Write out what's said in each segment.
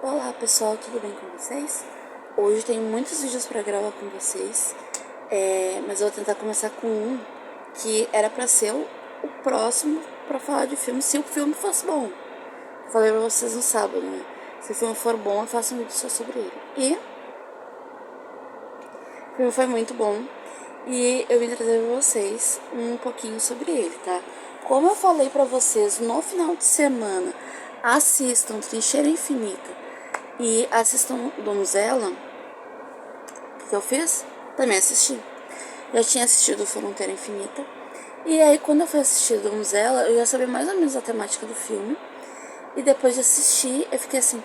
Olá pessoal, tudo bem com vocês? Hoje tenho muitos vídeos para gravar com vocês, mas eu vou tentar começar com um que era para ser o próximo para falar de filme, se o filme fosse bom. Falei pra vocês no sábado, né? Se o filme for bom, eu faço um vídeo só sobre ele. E o filme foi muito bom e eu vim trazer pra vocês um pouquinho sobre ele, tá? Como eu falei pra vocês no final de semana, assistam Trincheira Infinita e assistam Donzela, o que eu fiz? Também assisti. Já tinha assistido Fronteira Infinita. E aí, quando eu fui assistir Donzela, eu já sabia mais ou menos a temática do filme. E depois de assistir, eu fiquei assim,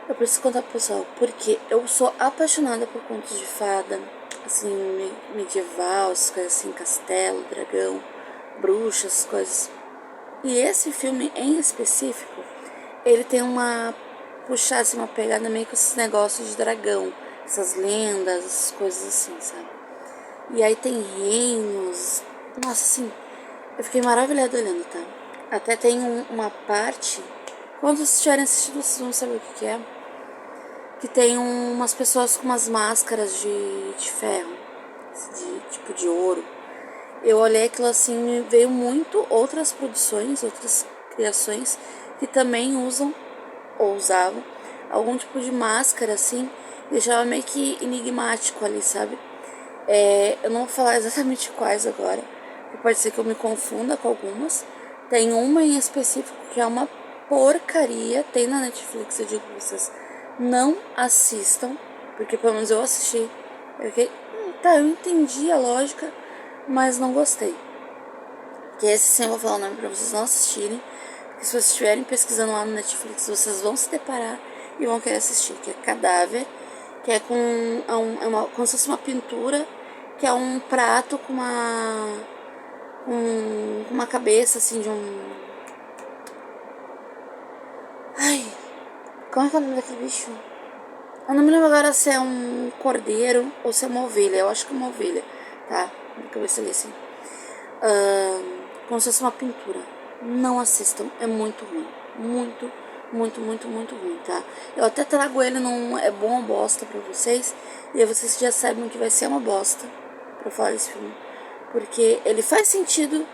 eu preciso contar pro pessoal, porque eu sou apaixonada por contos de fada, assim, medieval, essas coisas assim, castelo, dragão, bruxas, coisas. E esse filme em específico, ele tem uma puxar assim, uma pegada meio com esses negócios de dragão, essas lendas, essas coisas assim, sabe? E aí tem reinos. Nossa, assim, eu fiquei maravilhada olhando, tá? Até tem uma parte. Quando vocês tiverem assistido, vocês vão saber o que é. Que tem umas pessoas com umas máscaras de ferro, tipo de ouro. Eu olhei aquilo assim, me veio muito outras produções, outras criações que também usam ou usavam algum tipo de máscara assim, deixava meio que enigmático ali, sabe? Eu não vou falar exatamente quais agora, porque pode ser que eu me confunda com algumas. Tem uma em específico que é uma porcaria, tem na Netflix, eu digo pra vocês, não assistam, porque pelo menos eu assisti, eu fiquei, tá, eu entendi a lógica, mas não gostei. Que esse sim eu vou falar o nome pra vocês não assistirem, porque se vocês estiverem pesquisando lá no Netflix, vocês vão se deparar e vão querer assistir, que é Cadáver, que é como se fosse uma pintura, que é um prato com uma cabeça assim de um... Ai, como é que é o nome daquele bicho? Eu não me lembro agora se é um cordeiro ou se é uma ovelha, eu acho que é uma ovelha, tá? Na cabeça ali assim. Como se fosse uma pintura. Não assistam, é muito ruim. Muito, muito, muito, muito ruim, tá? Eu até trago ele num É Bom ou Bosta pra vocês. E aí vocês já sabem que vai ser uma bosta pra falar desse filme. Porque ele faz sentido,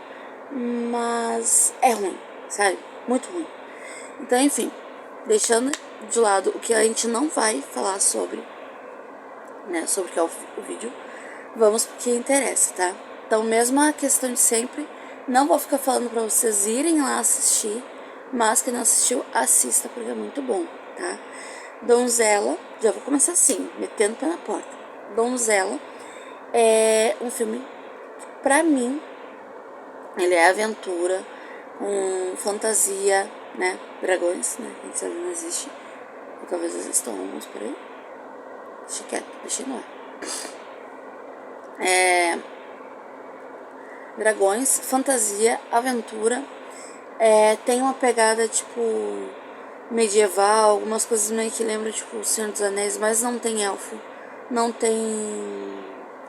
mas é ruim, sabe? Muito ruim. Então, enfim, deixando de lado o que a gente não vai falar sobre, né? Sobre o que é o vídeo, vamos pro que interessa, tá? Então, mesmo a questão de sempre, não vou ficar falando pra vocês irem lá assistir, mas quem não assistiu, assista, porque é muito bom, tá? Donzela, já vou começar assim, metendo o pé na porta. Donzela é um filme que, pra mim, ele é aventura, com fantasia, né? Dragões, né? A gente sabe que não existe. Ou talvez existam alguns por aí. Deixa quieto, deixa no ar. Dragões, fantasia, aventura. Tem uma pegada tipo medieval, algumas coisas meio que lembram tipo O Senhor dos Anéis, mas não tem elfo, não tem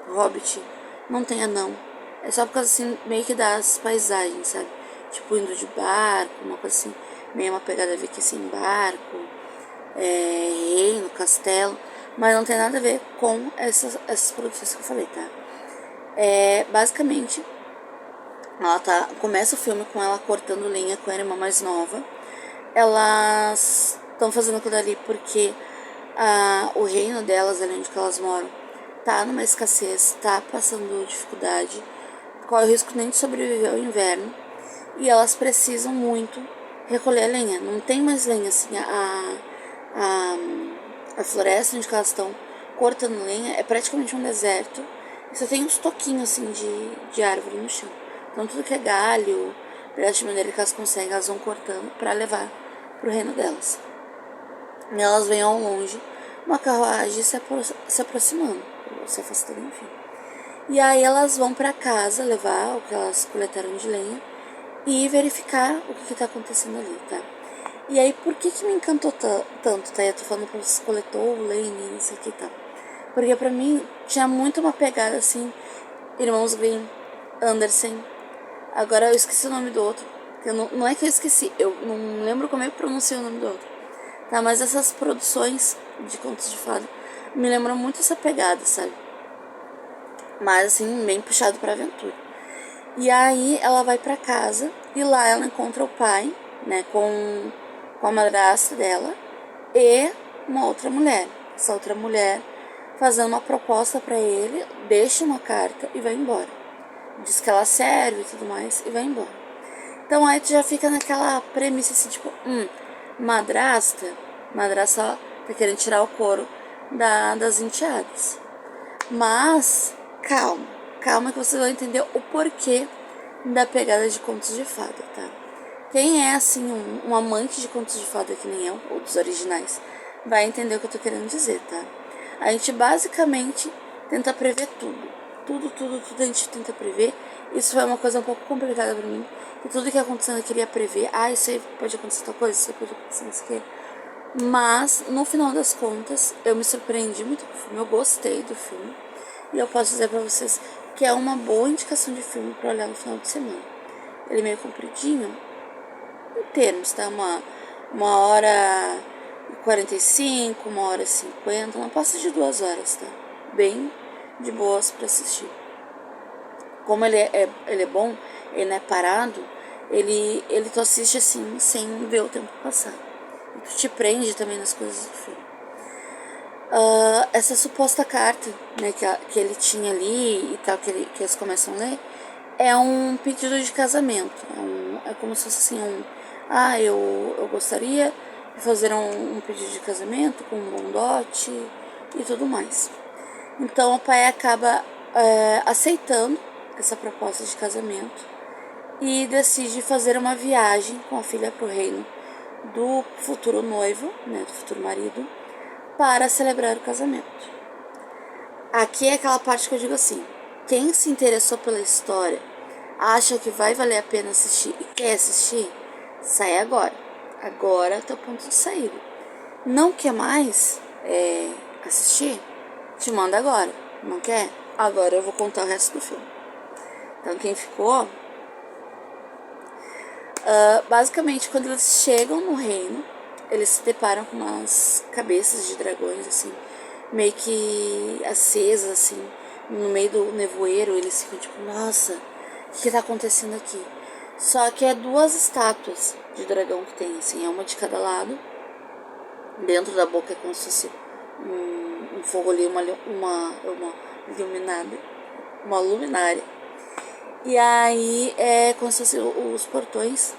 hobbit, não tem anão. É só por causa assim, meio que das paisagens, sabe? Tipo indo de barco, uma coisa assim, meio uma pegada viking assim, barco, reino, castelo, mas não tem nada a ver com essas produções que eu falei, tá? Basicamente, começa o filme com ela cortando lenha com a irmã mais nova. Elas estão fazendo aquilo ali porque o reino delas, ali onde elas moram, tá numa escassez, tá passando dificuldade, corre o risco nem de sobreviver ao inverno, e elas precisam muito recolher a lenha. Não tem mais lenha, assim, a floresta onde elas estão cortando lenha é praticamente um deserto, e só tem uns toquinhos assim de árvore no chão. Então tudo que é galho, pedaço de madeira que elas conseguem, elas vão cortando para levar pro reino delas. E elas veem ao longe uma carruagem se aproximando, se afastando, enfim. E aí elas vão para casa levar o que elas coletaram de lenha e verificar o que tá acontecendo ali, tá? E aí, por que me encantou tanto, tá? Eu tô falando pra vocês, coletou Lane, isso aqui e tal. Porque pra mim, tinha muito uma pegada, assim, Irmãos Grimm, Andersen. Agora eu esqueci o nome do outro. Não é que eu esqueci, eu não lembro como é que pronuncia o nome do outro. tá? Mas essas produções de contos de fada me lembram muito essa pegada, sabe? Mas assim, bem puxado pra aventura. E aí ela vai pra casa e lá ela encontra o pai, né, com a madrasta dela e uma outra mulher. Essa outra mulher fazendo uma proposta pra ele, deixa uma carta e vai embora. Diz que ela serve e tudo mais e vai embora. Então aí tu já fica naquela premissa assim, tipo, madrasta tá querendo tirar o couro das enteadas. Mas, calma que vocês vão entender o porquê da pegada de contos de fada, tá? Quem é, assim, um amante de contos de fada que nem eu, ou dos originais, vai entender o que eu tô querendo dizer, tá? A gente basicamente tenta prever tudo. Tudo a gente tenta prever. Isso foi uma coisa um pouco complicada pra mim. E tudo que acontecendo eu queria prever. Isso aí pode acontecer tal coisa, isso aí pode acontecer isso aqui. Mas, no final das contas, eu me surpreendi muito com o filme. Eu gostei do filme. E eu posso dizer pra vocês que é uma boa indicação de filme pra olhar no final de semana. Ele é meio compridinho, em termos, tá? Uma hora e 45, uma hora e 50, não passa de 2 horas, tá? Bem de boas pra assistir. Como ele é bom, ele não é parado, ele tu assiste assim, sem ver o tempo passar. E tu te prende também nas coisas do filme. Essa suposta carta, né, que ele tinha ali e tal, que eles começam a ler, é um pedido de casamento. É como se fosse assim, eu gostaria de fazer um pedido de casamento com um bom dote e tudo mais. Então o pai acaba aceitando essa proposta de casamento e decide fazer uma viagem com a filha para o reino do futuro noivo, né, do futuro marido, para celebrar o casamento. Aqui é aquela parte que eu digo assim, quem se interessou pela história, acha que vai valer a pena assistir e quer assistir, sai agora. Agora é o teu ponto de saída. Não quer mais assistir? Te manda agora. Não quer? Agora eu vou contar o resto do filme. Então quem ficou... basicamente, quando eles chegam no reino, eles se deparam com umas cabeças de dragões, assim, meio que acesas, assim, no meio do nevoeiro. Eles ficam tipo, nossa, o que tá acontecendo aqui? Só que é 2 estátuas de dragão que tem, assim, é uma de cada lado. Dentro da boca é como se fosse um fogo ali, uma iluminada, uma luminária. E aí é como se fosse os portões,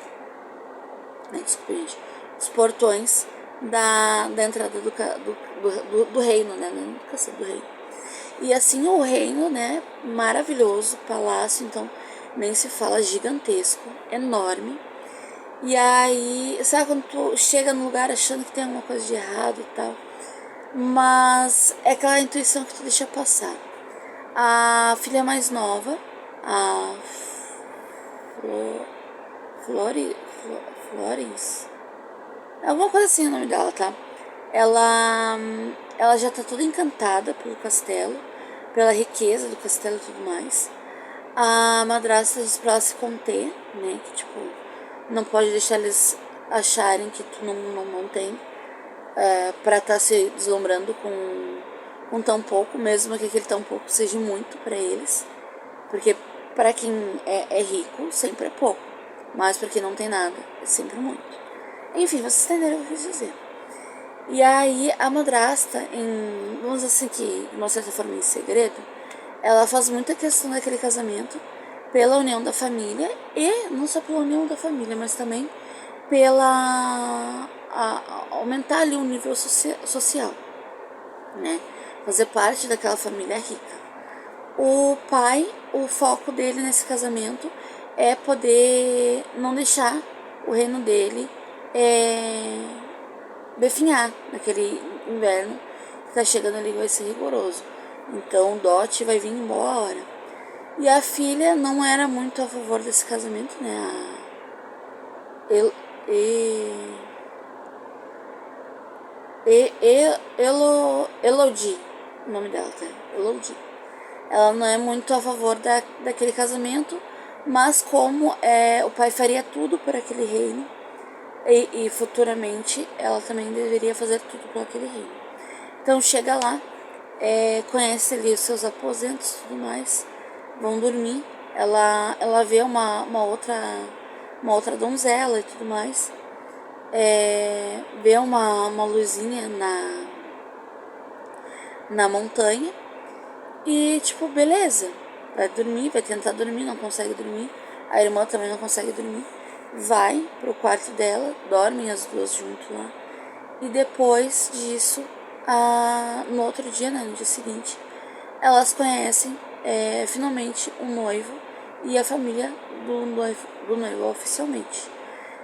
desculpa, gente, os portões da entrada do reino, né, do castelo do reino. E assim o reino, né, maravilhoso, palácio, então nem se fala, gigantesco, enorme. E aí, sabe quando tu chega no lugar achando que tem alguma coisa de errado e tal, mas é aquela intuição que tu deixa passar. A filha mais nova, a Florence, alguma coisa assim o nome dela, tá? Ela já tá toda encantada pelo castelo, pela riqueza do castelo e tudo mais. A madrasta diz pra ela se conter, né? Que tipo, não pode deixar eles acharem que tu não tem, pra estar se deslumbrando com tão pouco, mesmo que aquele tão pouco seja muito pra eles. Porque pra quem é rico, sempre é pouco. Mas pra quem não tem nada, é sempre muito. Enfim, vocês entenderam o que eu quis dizer. E aí a madrasta, vamos dizer assim, que de uma certa forma em segredo, ela faz muita questão daquele casamento pela união da família, e não só pela união da família, mas também pela aumentar ali o nível social, né? Fazer parte daquela família rica. O pai, o foco dele nesse casamento é poder não deixar o reino dele definhar naquele inverno que tá chegando ali, vai ser rigoroso. Então o dote vai vir em boa hora. E a filha não era muito a favor desse casamento, né? Elodie, o nome dela, tá? Elodie. Ela não é muito a favor daquele casamento, mas como o pai faria tudo por aquele reino, e futuramente ela também deveria fazer tudo por aquele reino. Então chega lá, conhece ali os seus aposentos e tudo mais, vão dormir. Ela vê uma outra donzela e tudo mais, vê uma luzinha na montanha e tipo, beleza, vai dormir, vai tentar dormir, não consegue dormir, a irmã também não consegue dormir, vai pro quarto dela, dormem as duas junto lá, e depois disso, no outro dia, né, no dia seguinte, elas conhecem finalmente o noivo e a família do noivo oficialmente.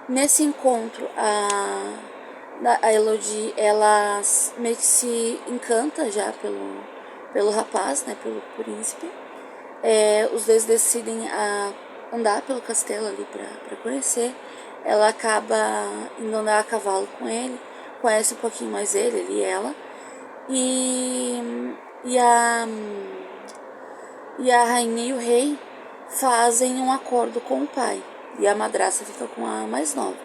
Nesse encontro, a Elodie, ela meio que se encanta já pelo rapaz, né, pelo príncipe. Os dois decidem andar pelo castelo ali pra conhecer. Ela acaba indo andar a cavalo com ele, conhece um pouquinho mais ele e ela. E a rainha e o rei fazem um acordo com o pai. E a madrasta fica com a mais nova.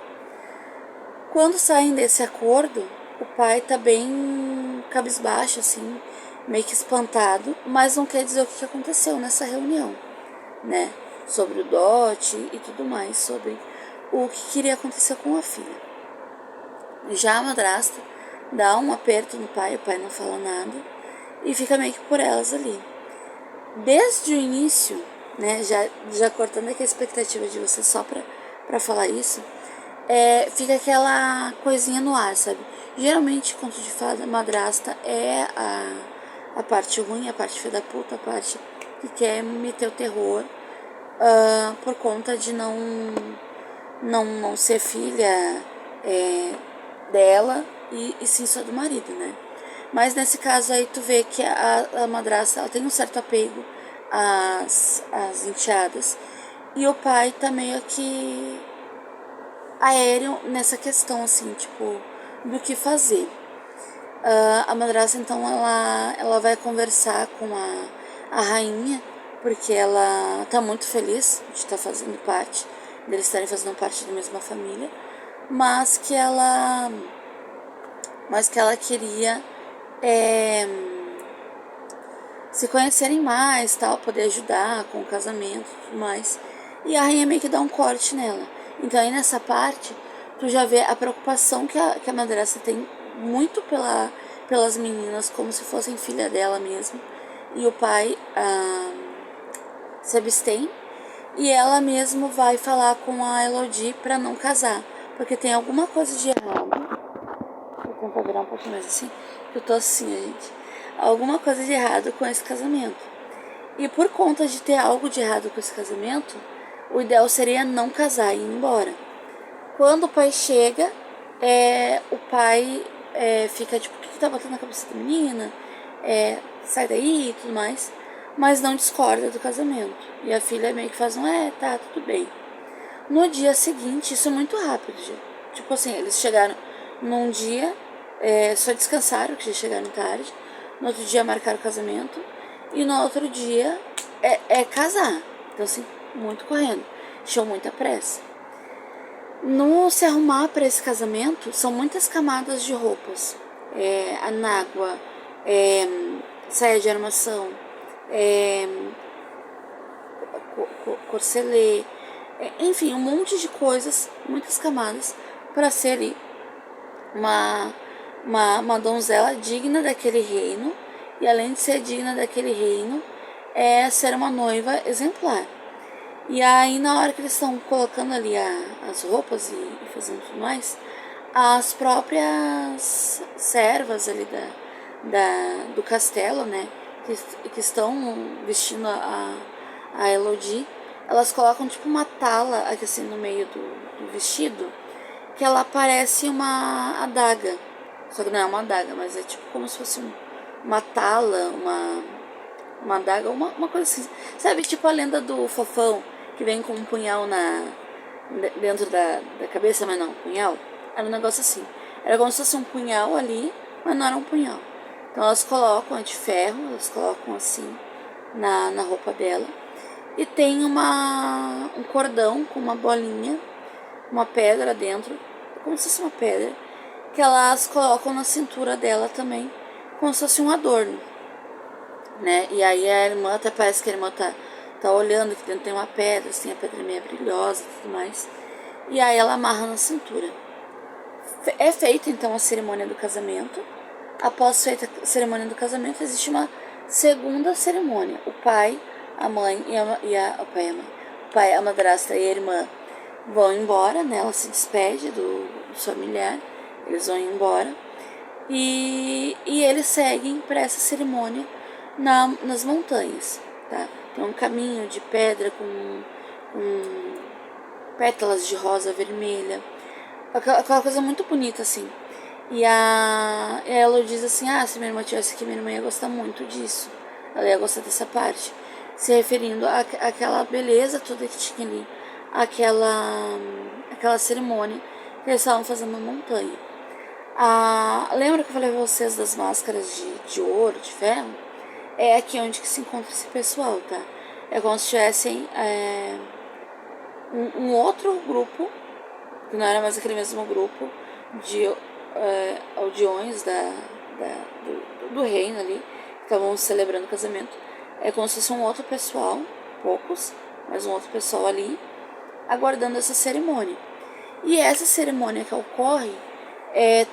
Quando saem desse acordo, o pai tá bem cabisbaixo, assim, meio que espantado, mas não quer dizer o que aconteceu nessa reunião, né? Sobre o dote e tudo mais, sobre o que queria acontecer com a filha. Já a madrasta dá um aperto no pai, o pai não fala nada, e fica meio que por elas ali. Desde o início, né, já cortando aqui a expectativa de você só pra falar isso, fica aquela coisinha no ar, sabe? Geralmente, conto de fada, madrasta é a parte ruim, a parte filha da puta, a parte que quer meter o terror por conta de não ser filha dela e sim só do marido, né? Mas nesse caso aí tu vê que a madrasta ela tem um certo apego às enteadas e o pai tá meio que aéreo nessa questão, assim, tipo, do que fazer. A madrasta, então, ela vai conversar com a rainha, porque ela tá muito feliz de estar fazendo parte, deles estarem fazendo parte da mesma família, mas que ela queria se conhecerem mais, tal, poder ajudar com o casamento e tudo mais. E a rainha meio que dá um corte nela. Então aí nessa parte, tu já vê a preocupação que a madrasta tem muito pelas meninas, como se fossem filha dela mesmo. E o pai se abstém. E ela mesmo vai falar com a Elodie pra não casar. Porque tem alguma coisa de errado. Vou tentar virar um pouquinho mais assim. Que eu tô assim, gente. Alguma coisa de errado com esse casamento. E por conta de ter algo de errado com esse casamento, o ideal seria não casar e ir embora. Quando o pai chega, o pai fica tipo, o que tá batendo na cabeça da menina? Sai daí e tudo mais. Mas não discorda do casamento. E a filha meio que faz tá, tudo bem. No dia seguinte, isso é muito rápido, já. Tipo assim, eles chegaram num dia, só descansaram, que já chegaram tarde. No outro dia marcaram o casamento. E no outro dia casar. Então assim, muito correndo. Tinham muita pressa. No se arrumar para esse casamento, são muitas camadas de roupas. Anágua, saia de armação, corcelê, enfim, um monte de coisas, muitas camadas, para ser ali uma donzela digna daquele reino, e além de ser digna daquele reino, ser uma noiva exemplar. E aí na hora que eles estão colocando ali as roupas e fazendo tudo mais, as próprias servas ali do castelo, né, que estão vestindo a Elodie, elas colocam tipo uma tala aqui assim no meio do vestido, que ela parece uma adaga. Só que não é uma adaga, mas é tipo como se fosse uma tala, uma adaga, uma coisa assim. Sabe, tipo a lenda do fofão, que vem com um punhal dentro da cabeça, mas não, punhal? Era um negócio assim. Era como se fosse um punhal ali, mas não era um punhal. Então elas colocam, de ferro, elas colocam assim na roupa dela. E tem um cordão com uma bolinha, uma pedra dentro, como se fosse uma pedra, que elas colocam na cintura dela também, como se fosse um adorno, né? E aí a irmã, até parece que a irmã tá olhando que dentro tem uma pedra, assim, a pedra é meio brilhosa e tudo mais. E aí ela amarra na cintura. É feita então a cerimônia do casamento. Após feita a cerimônia do casamento, existe uma segunda cerimônia. O pai, a mãe o pai, a mãe, o pai, a madrasta e a irmã vão embora, né? Ela se despede do familiar, eles vão embora. E eles seguem para essa cerimônia nas montanhas, tá? Tem um caminho de pedra com pétalas de rosa vermelha, aquela coisa muito bonita, assim. E ela diz assim, se minha irmã tivesse aqui, minha irmã ia gostar muito disso. Ela ia gostar dessa parte. Se referindo àquela beleza toda que tinha ali. Aquela cerimônia que eles estavam fazendo na montanha. Lembra que eu falei pra vocês das máscaras de ouro, de ferro? É aqui onde que se encontra esse pessoal, tá? É como se tivessem um outro grupo, que não era mais aquele mesmo grupo de aldeões do reino ali, que estavam celebrando o casamento. É como se fosse um outro pessoal, poucos, mas um outro pessoal ali, aguardando essa cerimônia. E essa cerimônia que ocorre,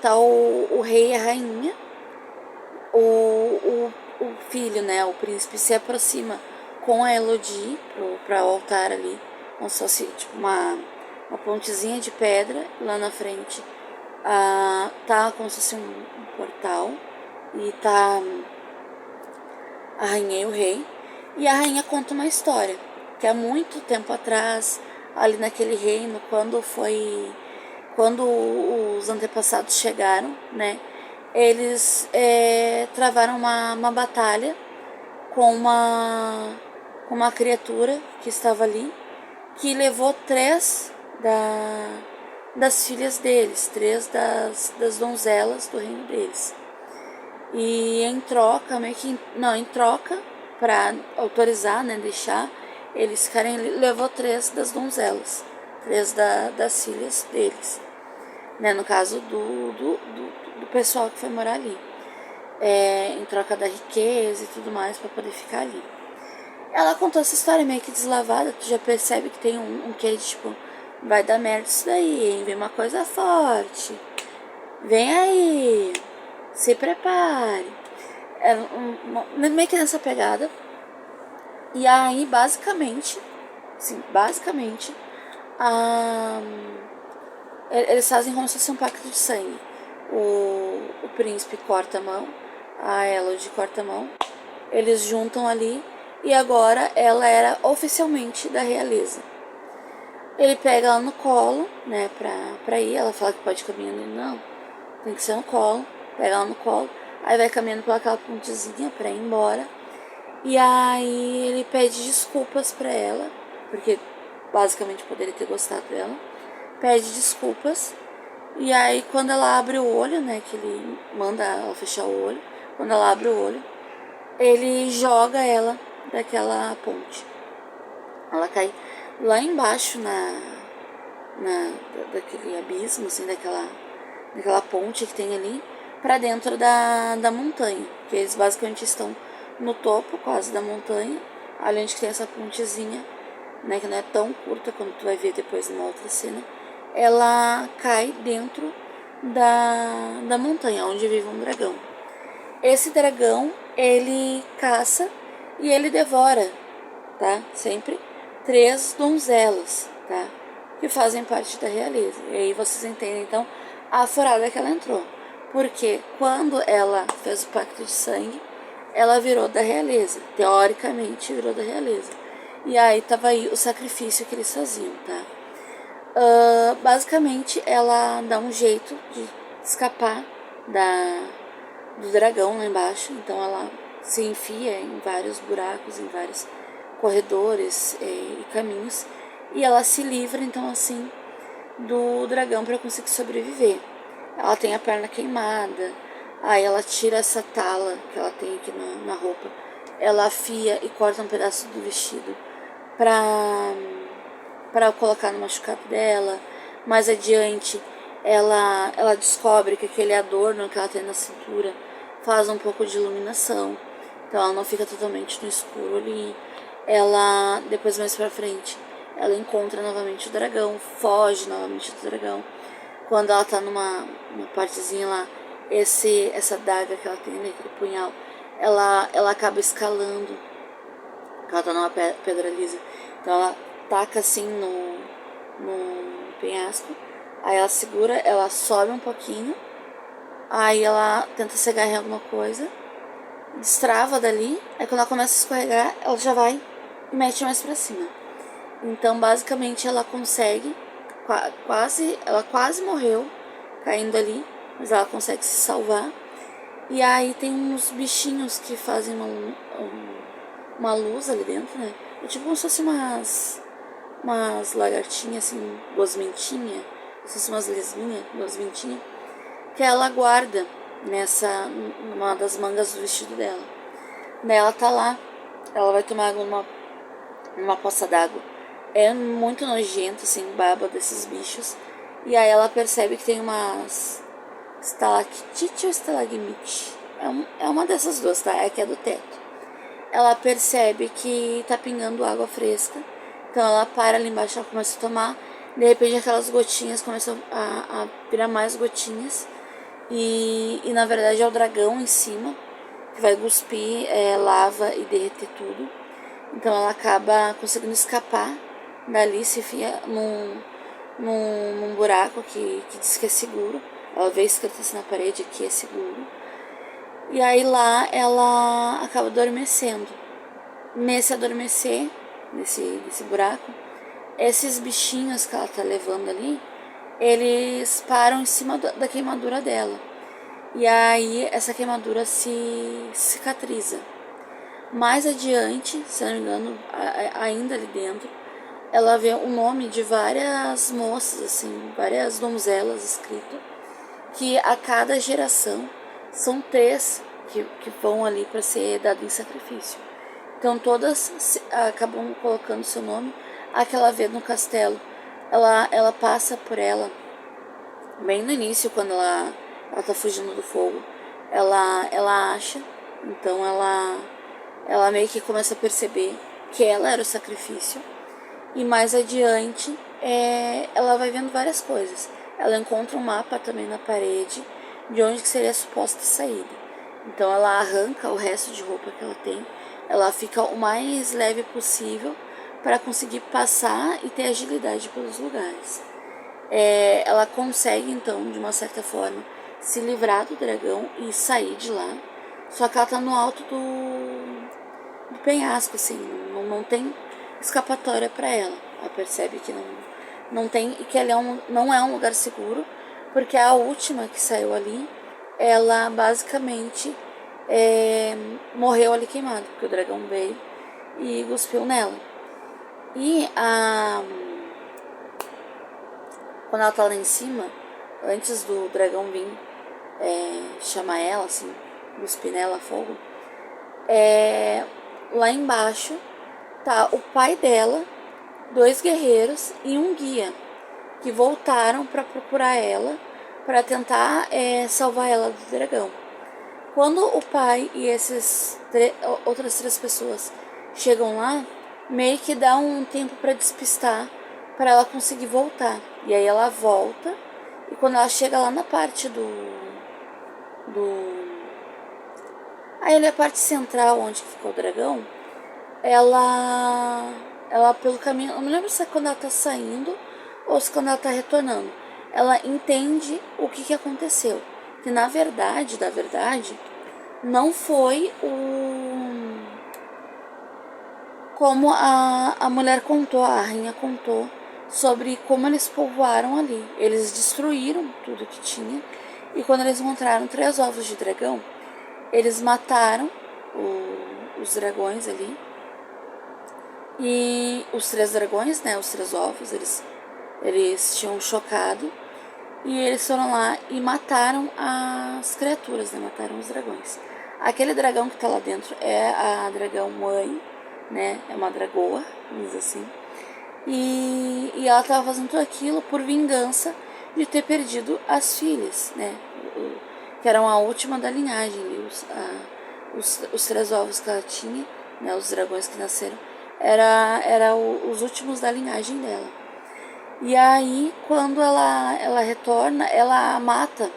tá o rei e a rainha, o filho, né, o príncipe, se aproxima com a Elodie para o altar ali, como se fosse tipo uma pontezinha de pedra lá na frente. Tá como se fosse um portal e tá a rainha e o rei. E a rainha conta uma história que há muito tempo atrás, ali naquele reino, quando os antepassados chegaram, né, eles travaram uma batalha com uma criatura que estava ali, que levou 3 das filhas deles, 3 das donzelas do reino deles. E em troca, em troca, para autorizar, né, deixar eles ficarem ali, levou 3 das donzelas, 3 das filhas deles, né, no caso do pessoal que foi morar ali, em troca da riqueza e tudo mais, para poder ficar ali. Ela contou essa história meio que deslavada, tu já percebe que tem um quê de tipo, vai dar merda isso daí, hein? Vem uma coisa forte, vem aí, se prepare. Meio que nessa pegada. E aí, basicamente, eles fazem como se fosse um pacto de sangue. O príncipe corta a mão, a Elodie corta a mão, eles juntam ali, e agora ela era oficialmente da realeza. Ele pega ela no colo, né, pra ir, ela fala que pode ir caminhando, não, tem que ser no colo, pega ela no colo, aí vai caminhando por aquela pontezinha pra ir embora, e aí ele pede desculpas pra ela, porque basicamente poderia ter gostado dela, pede desculpas, e aí quando ela abre o olho, né, que ele manda ela fechar o olho, quando ela abre o olho, ele joga ela daquela ponte. Ela cai lá embaixo daquele abismo, assim, daquela ponte que tem ali, pra dentro da montanha, que eles basicamente estão no topo quase da montanha, ali onde tem essa pontezinha, né, que não é tão curta como tu vai ver depois numa outra cena. Ela cai dentro da montanha, onde vive um dragão. Esse dragão, ele caça e ele devora, tá? Sempre 3 donzelas, tá? Que fazem parte da realeza. E aí vocês entendem, então, a furada que ela entrou. Porque quando ela fez o pacto de sangue, ela virou da realeza. Teoricamente, virou da realeza. E aí tava aí o sacrifício que eles faziam, tá? Basicamente, ela dá um jeito de escapar do dragão lá embaixo. Então ela se enfia em vários buracos, em vários corredores e caminhos, e ela se livra então assim do dragão para conseguir sobreviver. Ela tem a perna queimada, aí ela tira essa tala que ela tem aqui na roupa, ela afia e corta um pedaço do vestido para colocar no machucado dela. Mais adiante ela descobre que aquele adorno que ela tem na cintura faz um pouco de iluminação, então ela não fica totalmente no escuro ali. Ela, depois mais pra frente, ela encontra novamente o dragão, foge novamente do dragão. Quando ela tá numa partezinha lá, essa daga que ela tem, né, aquele punhal, ela acaba escalando, ela tá numa pedra lisa, então ela taca assim no penhasco, aí ela segura, ela sobe um pouquinho, aí ela tenta se agarrar em alguma coisa, destrava dali, aí quando ela começa a escorregar, ela já vai e mete mais pra cima. Então basicamente ela consegue, ela quase morreu caindo ali, mas ela consegue se salvar. E aí tem uns bichinhos que fazem uma luz ali dentro, né? É tipo como se fosse umas lagartinhas, assim, gosmentinha, como se fosse umas lesminhas, gosmentinha, que ela guarda numa das mangas do vestido dela. Daí ela tá lá, ela vai tomar água numa poça d'água. É muito nojento, assim, baba desses bichos. E aí ela percebe que tem umas estalactite ou estalagmite. É uma dessas duas, tá? É que é do teto. Ela percebe que tá pingando água fresca. Então ela para ali embaixo, ela começa a tomar. De repente aquelas gotinhas começam a virar mais gotinhas. E na verdade é o dragão em cima, que vai cuspir lava e derreter tudo. Então ela acaba conseguindo escapar dali, se enfia num buraco que diz que é seguro. Ela vê escrito assim na parede que é seguro. E aí lá ela acaba adormecendo. Nesse adormecer, nesse buraco, esses bichinhos que ela tá levando ali, eles param em cima da queimadura dela. E aí essa queimadura se cicatriza. Mais adiante, se não me engano, ainda ali dentro, ela vê o nome de várias moças, assim, várias donzelas escrito, que a cada geração são 3 que vão ali para ser dado em sacrifício. Então todas acabam colocando seu nome. A que ela vê no castelo, ela passa por ela bem no início, quando ela tá fugindo do fogo. Ela acha, então ela meio que começa a perceber que ela era o sacrifício. E mais adiante, ela vai vendo várias coisas. Ela encontra um mapa também na parede de onde que seria a suposta saída. Então ela arranca o resto de roupa que ela tem. Ela fica o mais leve possível para conseguir passar e ter agilidade pelos lugares. Ela consegue, então, de uma certa forma, se livrar do dragão e sair de lá. Só que ela tá no alto do penhasco, assim, não tem escapatória para ela. Ela percebe que não tem, e que ali não é um lugar seguro, porque a última que saiu ali, ela basicamente morreu ali queimada, porque o dragão veio e cuspiu nela. E quando ela tá lá em cima, antes do dragão vir chamar ela, assim, cuspir nela fogo, lá embaixo tá o pai dela, 2 guerreiros e um guia, que voltaram para procurar ela, para tentar salvar ela do dragão. Quando o pai e essas outras 3 pessoas chegam lá, meio que dá um tempo para despistar, para ela conseguir voltar. E aí ela volta, e quando ela chega lá na parte aí ali a parte central onde ficou o dragão, ela pelo caminho, eu não lembro se é quando ela tá saindo ou se quando ela tá retornando, ela entende o que aconteceu. Que na verdade, não foi como a mulher contou, a rainha contou, sobre como eles povoaram ali. Eles destruíram tudo que tinha, e quando eles encontraram 3 ovos de dragão, eles mataram os dragões ali. E os 3 dragões, né, os 3 ovos, eles tinham chocado, e eles foram lá e mataram as criaturas, né, mataram os dragões. Aquele dragão que tá lá dentro é a dragão mãe, né, é uma dragoa, vamos dizer assim. E ela tava fazendo tudo aquilo por vingança de ter perdido as filhas, né? Que eram a última da linhagem, os 3 ovos que ela tinha, né? Os dragões que nasceram, era os últimos da linhagem dela. E aí, quando ela retorna, ela mata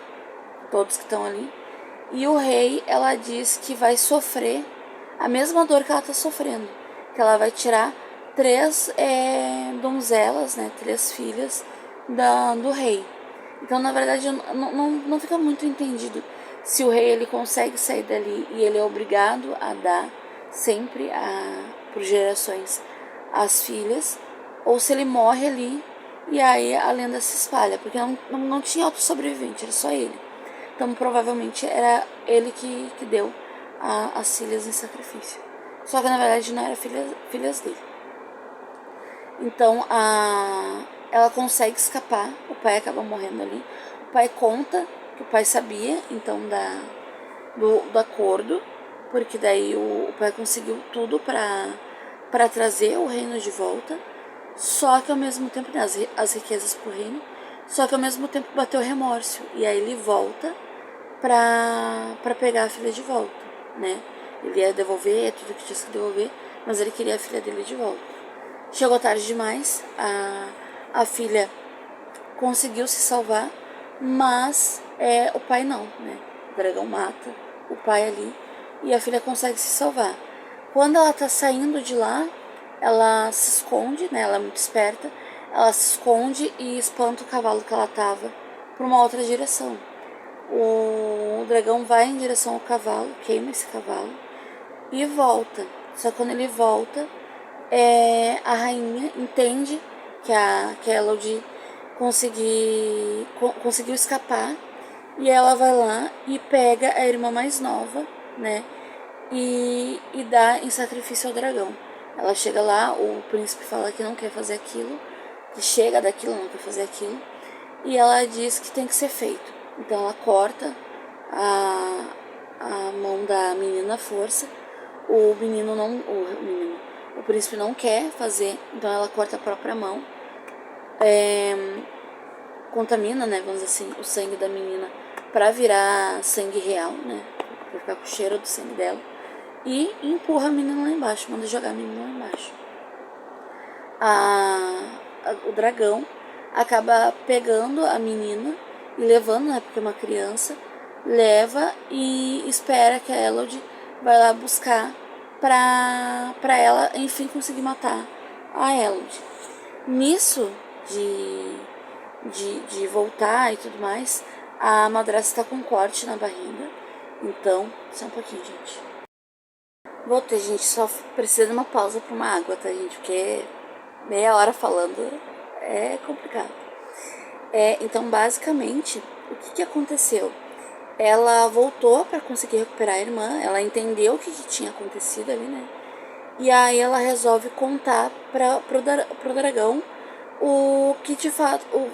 todos que estão ali. E o rei, ela diz que vai sofrer a mesma dor que ela está sofrendo. Que ela vai tirar 3 donzelas, né? 3 filhas do rei. Então, na verdade, não fica muito entendido se o rei ele consegue sair dali e ele é obrigado a dar sempre, por gerações, as filhas, ou se ele morre ali e aí a lenda se espalha, porque não tinha outro sobrevivente, era só ele. Então, provavelmente, era ele que deu as filhas em sacrifício. Só que, na verdade, não eram filhas dele. Então, ela consegue escapar, o pai acaba morrendo ali. O pai conta que o pai sabia, então, do acordo, porque daí o pai conseguiu tudo para trazer o reino de volta, só que ao mesmo tempo, né, as riquezas pro reino, só que ao mesmo tempo bateu remorso, e aí ele volta para pegar a filha de volta, né? Ele ia devolver tudo que tinha que devolver, mas ele queria a filha dele de volta. Chegou tarde demais, a filha conseguiu se salvar, mas o pai não, né? O dragão mata o pai ali e a filha consegue se salvar. Quando ela tá saindo de lá, ela se esconde, né? Ela é muito esperta, ela se esconde e espanta o cavalo que ela tava para uma outra direção. O dragão vai em direção ao cavalo, queima esse cavalo e volta. Só que quando ele volta, a rainha entende que a Elodie conseguiu escapar e ela vai lá e pega a irmã mais nova, né? E dá em sacrifício ao dragão. Ela chega lá, o príncipe fala que não quer fazer aquilo, que chega daquilo, não quer fazer aquilo, e ela diz que tem que ser feito. Então ela corta a mão da menina à força. O príncipe não quer fazer, então ela corta a própria mão. Contamina, né, vamos dizer assim, o sangue da menina para virar sangue real, né, pra ficar com o cheiro do sangue dela. E empurra a menina lá embaixo, manda jogar a menina lá embaixo. O dragão acaba pegando a menina e levando, né, porque é uma criança, leva e espera que a Elodie vai lá buscar pra ela, enfim, conseguir matar a Elodie. Nisso de voltar e tudo mais, a madrasta tá com um corte na barriga. Então, só um pouquinho, gente. Voltei, gente, só precisa de uma pausa pra uma água, tá, gente? Porque meia hora falando é complicado. Então, basicamente, o que aconteceu? Ela voltou para conseguir recuperar a irmã, ela entendeu o que tinha acontecido ali, né? E aí ela resolve contar pro dragão o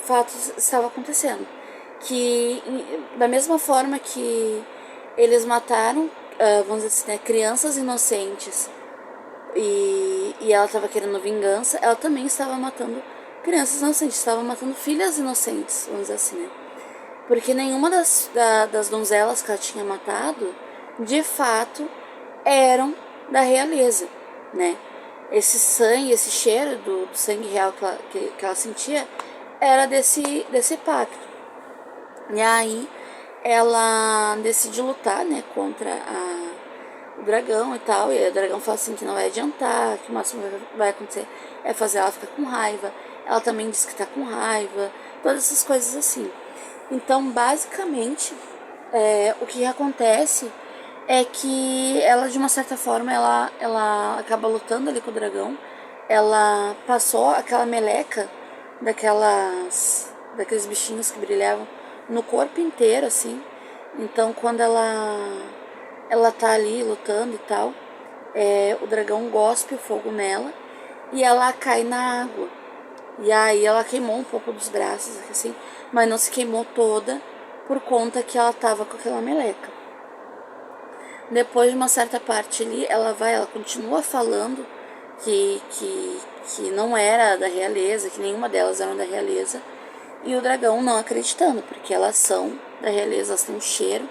fato estava acontecendo. Que da mesma forma que eles mataram, vamos dizer assim, né, crianças inocentes e ela estava querendo vingança, ela também estava matando crianças inocentes, estava matando filhas inocentes, vamos dizer assim, né? Porque nenhuma das donzelas que ela tinha matado, de fato, eram da realeza, né? Esse sangue, esse cheiro do sangue real que ela sentia, era desse pacto. E aí, ela decide lutar, né, contra o dragão e tal, e o dragão fala assim que não vai adiantar, que o máximo que vai acontecer é fazer ela ficar com raiva. Ela também diz que tá com raiva, todas essas coisas assim. Então, basicamente, o que acontece é que ela, de uma certa forma, ela acaba lutando ali com o dragão. Ela passou aquela meleca daqueles bichinhos que brilhavam no corpo inteiro, assim. Então, quando ela tá ali lutando e tal, o dragão gospe o fogo nela e ela cai na água. E aí ela queimou um pouco dos braços, assim, mas não se queimou toda por conta que ela tava com aquela meleca. Depois de uma certa parte ali, ela continua falando que não era da realeza, que nenhuma delas era da realeza, E o dragão não acreditando, porque elas são da realeza, elas têm um cheiro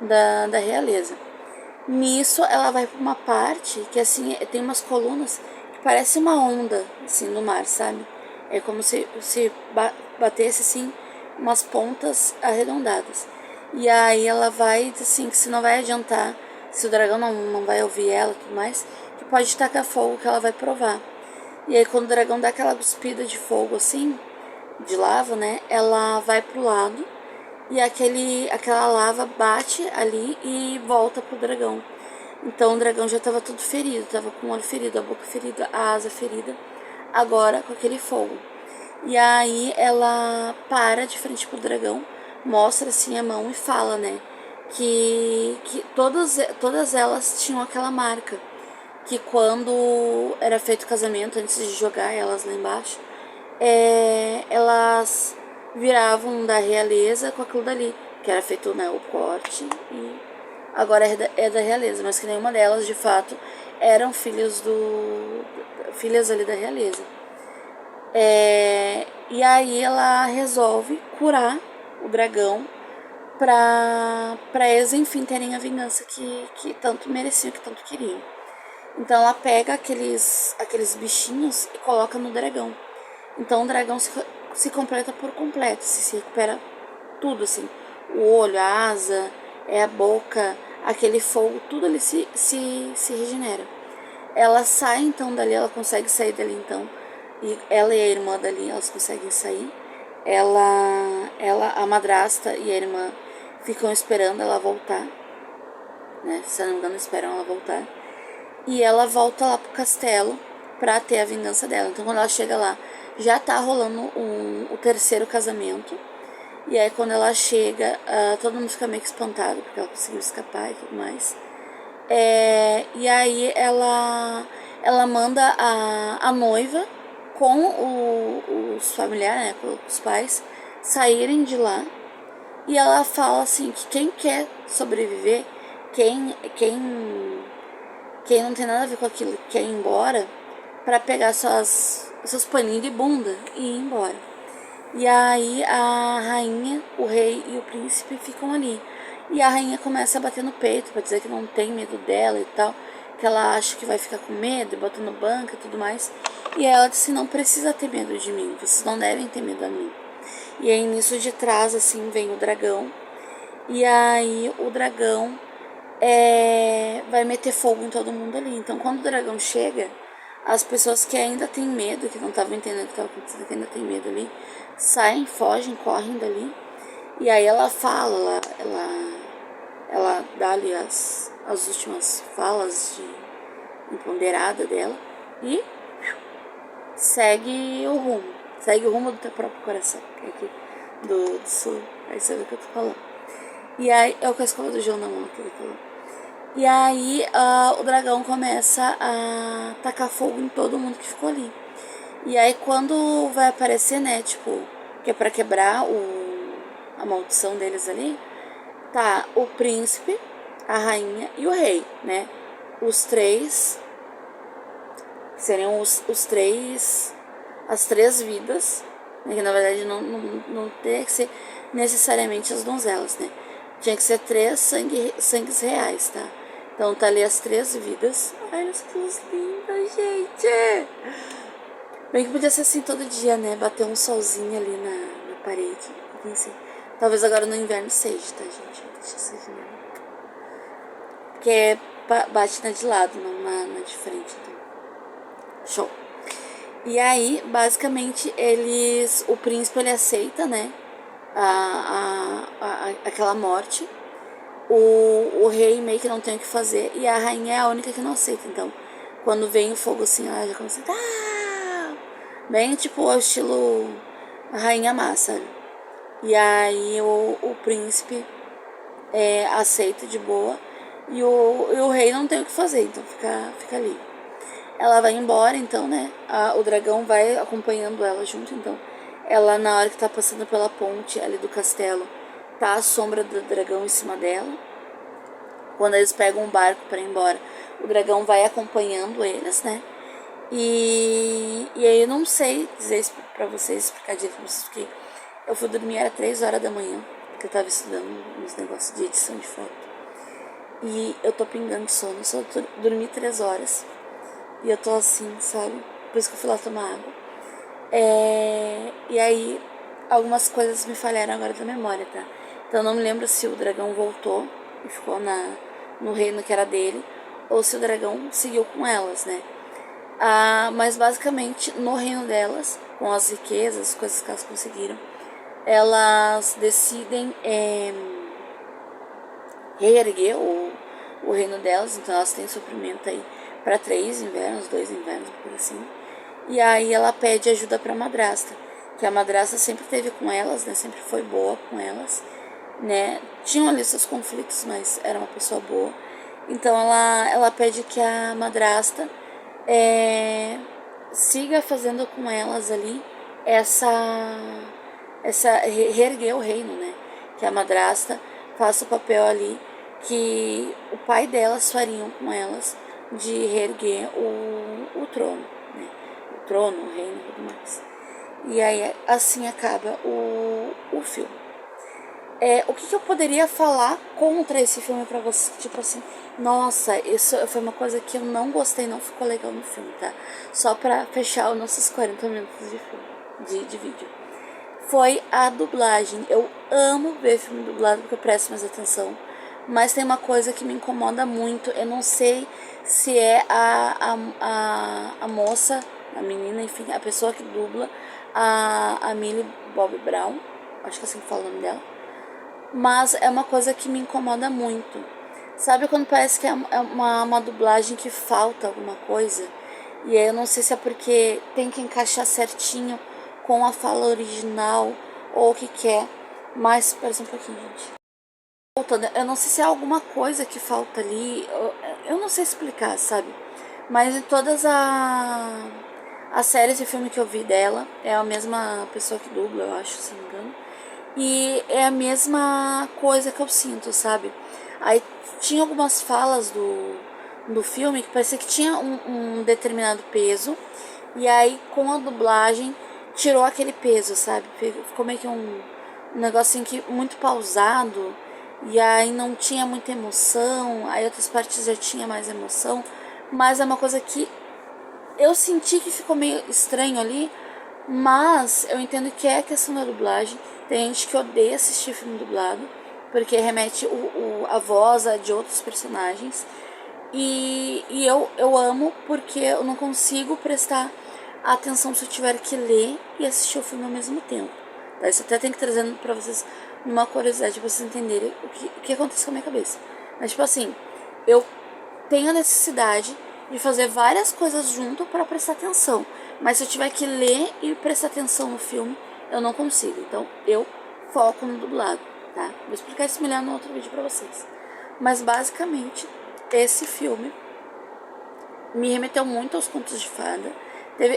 da realeza. Nisso ela vai pra uma parte que assim tem umas colunas que parece uma onda assim no mar, sabe? É como se batesse assim umas pontas arredondadas. E aí ela vai assim que se não vai adiantar, se o dragão não vai ouvir ela e tudo mais, que pode tacar fogo que ela vai provar. E aí quando o dragão dá aquela cuspida de fogo assim, de lava, né? Ela vai pro lado e aquela lava bate ali e volta pro dragão. Então o dragão já estava todo ferido, estava com o olho ferido, a boca ferida, a asa ferida, agora com aquele fogo. E aí ela para de frente pro dragão, mostra assim a mão e fala, né, que todas elas tinham aquela marca, que quando era feito o casamento, antes de jogar elas lá embaixo, elas viravam da realeza com aquilo dali, que era feito, né, o corte, e agora é da realeza, mas que nenhuma delas, de fato, eram filhas ali da realeza. E aí ela resolve curar o dragão pra eles, enfim, terem a vingança que tanto mereciam, que tanto queriam. Então ela pega aqueles bichinhos e coloca no dragão. Então o dragão se completa por completo, se recupera tudo, assim. O olho, a asa, a boca, aquele fogo, tudo ali se regenera. Ela sai então dali, ela consegue sair dali então. E ela e a irmã dali, elas conseguem sair. A madrasta e a irmã ficam esperando ela voltar, né? Se eu não me engano, esperam ela voltar. E ela volta lá pro castelo pra ter a vingança dela. Então quando ela chega lá, já tá rolando o terceiro casamento. E aí quando ela chega, todo mundo fica meio que espantado, porque ela conseguiu escapar e tudo mais. E aí ela manda a noiva com os familiares, né, com os pais, saírem de lá. E ela fala assim que quem quer sobreviver, quem não tem nada a ver com aquilo, quer ir embora, pra pegar seus paninhos de bunda e ir embora. E aí a rainha, o rei e o príncipe ficam ali. E a rainha começa a bater no peito pra dizer que não tem medo dela e tal, que ela acha que vai ficar com medo, botando banca e tudo mais. E ela disse: não precisa ter medo de mim, vocês não devem ter medo de mim. E aí nisso de trás assim vem o dragão. E aí o dragão vai meter fogo em todo mundo ali. Então quando o dragão chega, as pessoas que ainda têm medo, que não estavam entendendo o que estava acontecendo, que ainda tem medo ali, saem, fogem, correm dali. E aí ela fala, ela dá ali as últimas falas de empoderada dela e segue o rumo do teu próprio coração, que é aqui do sul. Aí você vê o que eu tô falando. E aí, é o com a escola do João na mão que ele falou. E aí o dragão começa a tacar fogo em todo mundo que ficou ali. E aí quando vai aparecer, né, tipo, que é pra quebrar a maldição deles ali, tá o príncipe, a rainha e o rei, né? Os três seriam as três vidas, né, que na verdade não tem que ser necessariamente as donzelas, né? Tinha que ser três sangues reais, tá? Então tá ali as três vidas. Ai, as duas lindas, gente! Bem que podia ser assim todo dia, né? Bater um solzinho ali na parede. Assim. Talvez agora no inverno seja, tá, gente? Deixa seja, né? Porque bate na de lado, não na de frente. Então. Show. E aí, basicamente, o príncipe ele aceita, né? Aquela morte. O rei meio que não tem o que fazer. E a rainha é a única que não aceita. Então, quando vem o fogo assim, ela já começa a... bem tipo o estilo rainha má, sabe? E aí o príncipe aceita de boa. E o rei não tem o que fazer, então fica ali. Ela vai embora, então, né? O dragão vai acompanhando ela junto, então. Ela, na hora que tá passando pela ponte ali do castelo, tá a sombra do dragão em cima dela. Quando eles pegam um barco para ir embora, o dragão vai acompanhando eles, né? E aí eu não sei dizer pra vocês, explicar direito pra vocês, porque Eu fui dormir, era 3 horas da manhã, porque eu tava estudando uns negócios de edição de foto. E eu tô pingando de sono, só dormi 3 horas. E eu tô assim, sabe? Por isso que eu fui lá tomar água. E aí, algumas coisas me falharam agora da memória, tá? Então eu não me lembro se o dragão voltou e ficou no reino que era dele, ou se o dragão seguiu com elas, né? Mas basicamente, no reino delas, com as riquezas, as coisas que elas conseguiram, elas decidem reerguer o reino delas, então elas têm suprimento aí para 3 invernos, 2 invernos, por assim. E aí ela pede ajuda para a madrasta, que a madrasta sempre teve com elas, né? Sempre foi boa com elas, né? Tinham ali seus conflitos, mas era uma pessoa boa. Então ela pede que a madrasta siga fazendo com elas ali reerguer o reino, né? Que a madrasta faça o papel ali que o pai delas fariam com elas de reerguer o trono, né? O trono, o reino e tudo mais. E aí assim acaba o filme. O que eu poderia falar contra esse filme pra você? Tipo assim, nossa, isso foi uma coisa que eu não gostei, não ficou legal no filme, tá? Só pra fechar os nossos 40 minutos de filme, de vídeo. Foi a dublagem. Eu amo ver filme dublado porque eu presto mais atenção. Mas tem uma coisa que me incomoda muito. Eu não sei se é a moça, a menina, enfim, a pessoa que dubla a Millie Bobby Brown. Acho que é assim que fala o nome dela. Mas é uma coisa que me incomoda muito. Sabe quando parece que é uma dublagem que falta alguma coisa? E aí eu não sei se é porque tem que encaixar certinho com a fala original ou o que quer. Mas, espera um pouquinho, gente. Voltando, eu não sei se é alguma coisa que falta ali. Eu não sei explicar, sabe? Mas em todas as séries e filme que eu vi dela, é a mesma pessoa que dubla, eu acho, se não me engano. E é a mesma coisa que eu sinto, sabe? Aí tinha algumas falas do filme que parecia que tinha um determinado peso. E aí com a dublagem tirou aquele peso, sabe? Ficou meio que um negocinho que muito pausado. E aí não tinha muita emoção. Aí outras partes já tinha mais emoção. Mas é uma coisa que eu senti que ficou meio estranho ali. Mas eu entendo que é questão da dublagem. Tem gente que odeia assistir filme dublado, porque remete a voz a de outros personagens. E eu amo porque eu não consigo prestar atenção se eu tiver que ler e assistir o filme ao mesmo tempo. Tá? Isso até tem que trazer pra vocês uma curiosidade, pra vocês entenderem o que acontece com a minha cabeça. Mas tipo assim, eu tenho a necessidade de fazer várias coisas junto para prestar atenção. Mas se eu tiver que ler e prestar atenção no filme, eu não consigo. Então eu foco no dublado, tá? Vou explicar isso melhor no outro vídeo pra vocês. Mas basicamente, esse filme me remeteu muito aos contos de fada.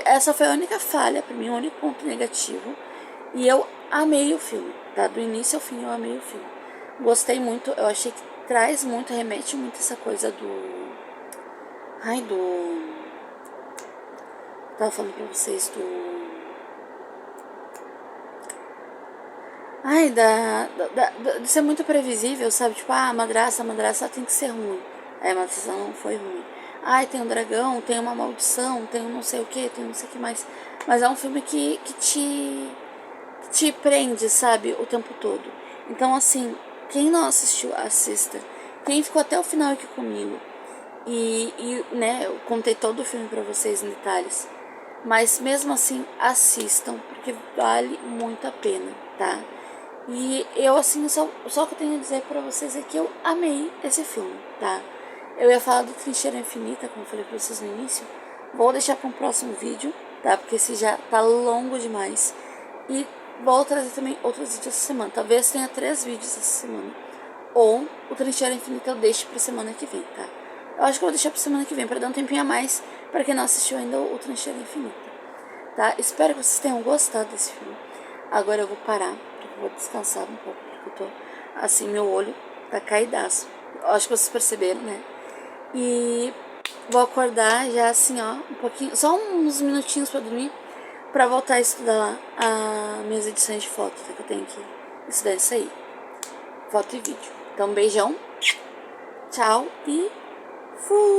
Essa foi a única falha pra mim, o único ponto negativo. E eu amei o filme, tá? Do início ao fim eu amei o filme. Gostei muito, eu achei que traz muito, remete muito essa coisa do... Tava falando pra vocês do... De ser muito previsível, sabe? Tipo, a madraça tem que ser ruim. Aí a madraça não foi ruim. Tem um dragão, tem uma maldição, tem um não sei o que, tem um não sei o que mais. Mas é um filme que te prende, sabe? O tempo todo. Então, assim, quem não assistiu, assista. Quem ficou até o final aqui comigo. Né, eu contei todo o filme pra vocês em detalhes. Mas mesmo assim, assistam, porque vale muito a pena, tá? E eu, assim, só o que eu tenho a dizer pra vocês é que eu amei esse filme, tá? Eu ia falar do Trincheira Infinita, como eu falei pra vocês no início. Vou deixar pra um próximo vídeo, tá? Porque esse já tá longo demais. E vou trazer também outros vídeos essa semana. Talvez tenha 3 vídeos essa semana. Ou o Trincheira Infinita eu deixo pra semana que vem, tá? Eu acho que eu vou deixar pra semana que vem, pra dar um tempinho a mais pra quem não assistiu ainda o Trincheira Infinita, tá? Espero que vocês tenham gostado desse filme. Agora eu vou parar, porque eu vou descansar um pouco, porque eu tô, assim, meu olho tá caidaço. Eu acho que vocês perceberam, né? E vou acordar já assim, ó, um pouquinho, só uns minutinhos pra dormir, pra voltar a estudar as minhas edições de foto, tá? Que eu tenho que estudar isso aí. Foto e vídeo. Então, um beijão. Tchau e fui!